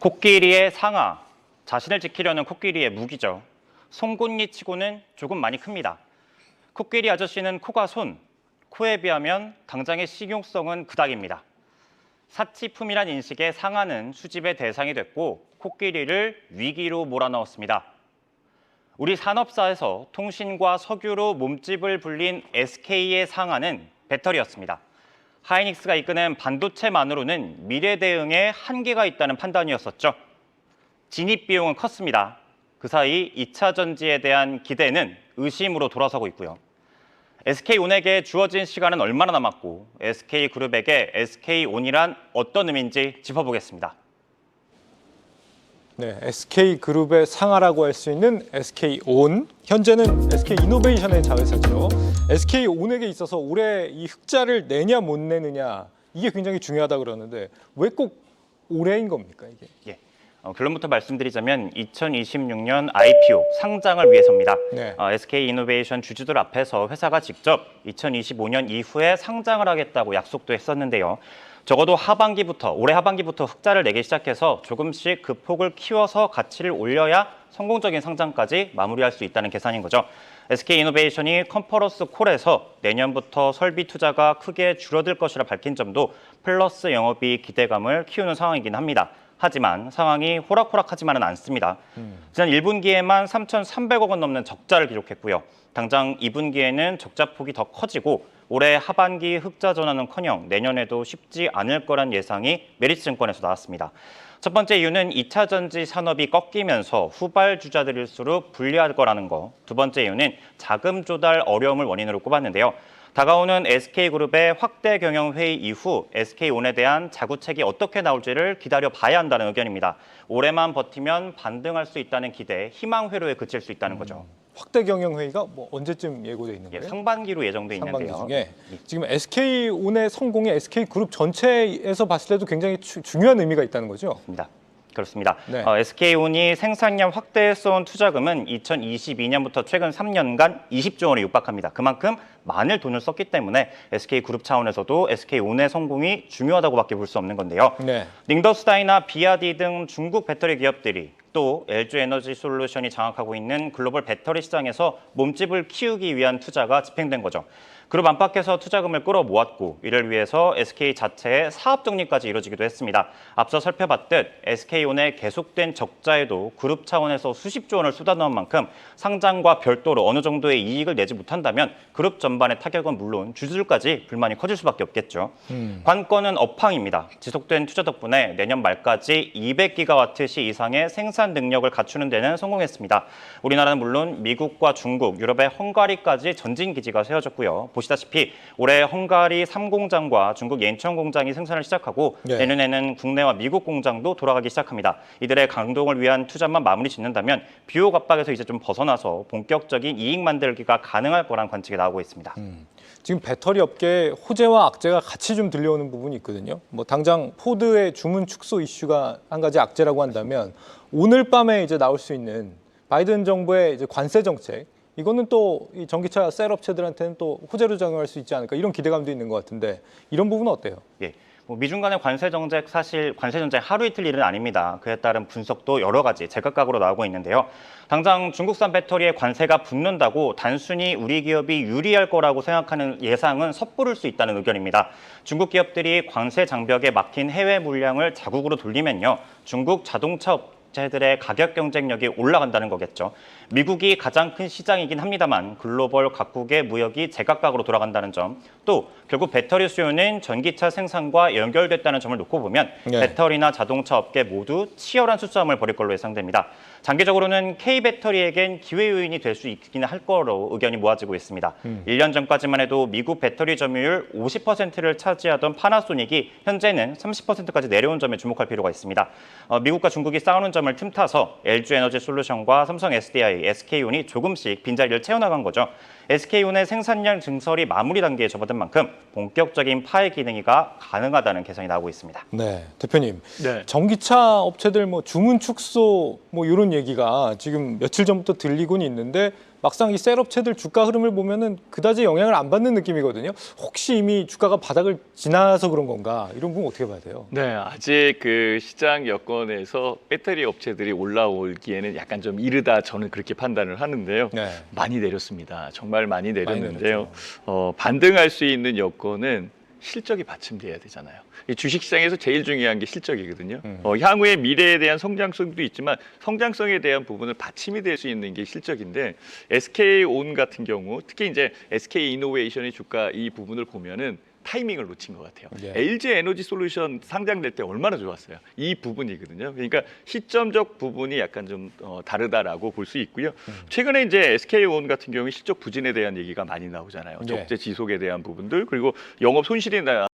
코끼리의 상아, 자신을 지키려는 코끼리의 무기죠. 송곳니치고는 조금 많이 큽니다. 코끼리 아저씨는 코가 손, 코에 비하면 당장의 식용성은 그닥입니다. 사치품이란 인식의 상아는 수집의 대상이 됐고 코끼리를 위기로 몰아넣었습니다. 우리 산업사에서 통신과 석유로 몸집을 불린 SK의 상아는 배터리였습니다. 하이닉스가 이끄는 반도체만으로는 미래 대응에 한계가 있다는 판단이었었죠. 진입 비용은 컸습니다. 그 사이 2차 전지에 대한 기대는 의심으로 돌아서고 있고요. SK온에게 주어진 시간은 얼마나 남았고 SK그룹에게 SK온이란 어떤 의미인지 짚어보겠습니다. 네, SK그룹의 상하라고 할 수 있는 SK온, 현재는 SK이노베이션의 자회사죠. SK온에게 있어서 올해 이 흑자를 내냐 못 내느냐 이게 굉장히 중요하다고 그러는데 왜 꼭 올해인 겁니까 이게? 예. 결론부터 말씀드리자면 2026년 IPO 상장을 위해서입니다. 네. SK이노베이션 주주들 앞에서 회사가 직접 2025년 이후에 상장을 하겠다고 약속도 했었는데요. 적어도 올해 하반기부터 흑자를 내기 시작해서 조금씩 그 폭을 키워서 가치를 올려야 성공적인 상장까지 마무리할 수 있다는 계산인 거죠. SK이노베이션이 컨퍼런스 콜에서 내년부터 설비 투자가 크게 줄어들 것이라 밝힌 점도 플러스 영업이익 기대감을 키우는 상황이긴 합니다. 하지만 상황이 호락호락하지만은 않습니다. 지난 1분기에만 3,300억 원 넘는 적자를 기록했고요. 당장 2분기에는 적자 폭이 더 커지고 올해 하반기 흑자 전환은커녕 내년에도 쉽지 않을 거란 예상이 메리츠증권에서 나왔습니다. 첫 번째 이유는 2차 전지 산업이 꺾이면서 후발주자들일수록 불리할 거라는 거. 두 번째 이유는 자금 조달 어려움을 원인으로 꼽았는데요. 다가오는 SK그룹의 확대 경영 회의 이후 SK온에 대한 자구책이 어떻게 나올지를 기다려봐야 한다는 의견입니다. 올해만 버티면 반등할 수 있다는 기대, 희망 회로에 그칠 수 있다는 거죠. 확대 경영 회의가 뭐 언제쯤 예고돼 있는 거예요? 상반기로 예정돼 있는데요. 상반기 중에 지금 SK온의 성공이 SK그룹 전체에서 봤을 때도 굉장히 중요한 의미가 있다는 거죠? 그렇습니다. 네. SK온이 생산량 확대에 쏜 투자금은 2022년부터 최근 3년간 20조 원에 육박합니다. 그만큼 많은 돈을 썼기 때문에 SK그룹 차원에서도 SK온의 성공이 중요하다고밖에 볼 수 없는 건데요. 네. 닝더스타이나 비아디 등 중국 배터리 기업들이 또 LG에너지솔루션이 장악하고 있는 글로벌 배터리 시장에서 몸집을 키우기 위한 투자가 집행된 거죠. 그룹 안팎에서 투자금을 끌어모았고 이를 위해서 SK 자체의 사업 정리까지 이루어지기도 했습니다. 앞서 살펴봤듯 SK온의 계속된 적자에도 그룹 차원에서 수십조 원을 쏟아넣은 만큼 상장과 별도로 어느 정도의 이익을 내지 못한다면 그룹 전반의 타격은 물론 주주들까지 불만이 커질 수밖에 없겠죠. 관건은 업황입니다. 지속된 투자 덕분에 내년 말까지 200기가와트시 이상의 생산 능력을 갖추는 데는 성공했습니다. 우리나라는 물론 미국과 중국, 유럽의 헝가리까지 전진 기지가 세워졌고요. 보시다시피 올해 헝가리 3공장과 중국 옌천 공장이 생산을 시작하고 내년에는 국내와 미국 공장도 돌아가기 시작합니다. 이들의 강동을 위한 투자만 마무리 짓는다면 비용 압박에서 이제 좀 벗어나서 본격적인 이익 만들기가 가능할 거란 관측이 나오고 있습니다. 지금 배터리 업계에 호재와 악재가 같이 좀 들려오는 부분이 있거든요. 뭐 당장 포드의 주문 축소 이슈가 한 가지 악재라고 한다면 오늘 밤에 이제 나올 수 있는 바이든 정부의 이제 관세 정책, 이거는 또 이 전기차 셀 업체들한테는 또 호재로 작용할 수 있지 않을까 이런 기대감도 있는 것 같은데 이런 부분은 어때요? 예. 미중 간의 관세 정책 사실 관세 전쟁 하루 이틀 일은 아닙니다. 그에 따른 분석도 여러 가지 제각각으로 나오고 있는데요. 당장 중국산 배터리에 관세가 붙는다고 단순히 우리 기업이 유리할 거라고 생각하는 예상은 섣부를 수 있다는 의견입니다. 중국 기업들이 관세 장벽에 막힌 해외 물량을 자국으로 돌리면요. 중국 자동차 업체들의 가격 경쟁력이 올라간다는 거겠죠. 미국이 가장 큰 시장이긴 합니다만 글로벌 각국의 무역이 제각각으로 돌아간다는 점, 또 결국 배터리 수요는 전기차 생산과 연결됐다는 점을 놓고 보면 배터리나 자동차 업계 모두 치열한 수싸움을 벌일 걸로 예상됩니다. 장기적으로는 K배터리에겐 기회 요인이 될 수 있긴 할 거로 의견이 모아지고 있습니다. 1년 전까지만 해도 미국 배터리 점유율 50%를 차지하던 파나소닉이 현재는 30%까지 내려온 점에 주목할 필요가 있습니다. 미국과 중국이 싸우는 점을 틈타서 LG에너지솔루션과 삼성 SDI, SK온이 조금씩 빈자리를 채워나간 거죠. SK온의 생산량 증설이 마무리 단계에 접어든 만큼 본격적인 파해 기능이가 가능하다는 계산이 나오고 있습니다. 네, 대표님. 전기차 업체들 뭐 주문 축소 뭐 이런 얘기가 지금 며칠 전부터 들리곤 있는데 막상 이 셀업체들 주가 흐름을 보면은 그다지 영향을 안 받는 느낌이거든요. 혹시 이미 주가가 바닥을 지나서 그런 건가? 이런 부분 어떻게 봐야 돼요? 네, 아직 그 시장 여건에서 배터리 업체들이 올라오기에는 약간 좀 이르다 저는 그렇게 판단을 하는데요. 네. 많이 내렸습니다. 정말 많이 내렸는데요. 내렸죠. 반등할 수 있는 여건은 실적이 받침돼야 되잖아요. 이 주식시장에서 제일 중요한 게 실적이거든요. 향후의 미래에 대한 성장성도 있지만 성장성에 대한 부분을 받침이 될 수 있는 게 실적인데 SK온 같은 경우 특히 이제 SK이노베이션의 주가 이 부분을 보면은 타이밍을 놓친 것 같아요. 예. LG 에너지 솔루션 상장될 때 얼마나 좋았어요. 이 부분이거든요. 그러니까 시점적 부분이 약간 좀 다르다라고 볼 수 있고요. 최근에 이제 SK온 같은 경우 실적 부진에 대한 얘기가 많이 나오잖아요. 예. 적재 지속에 대한 부분들 그리고 영업 손실에 대한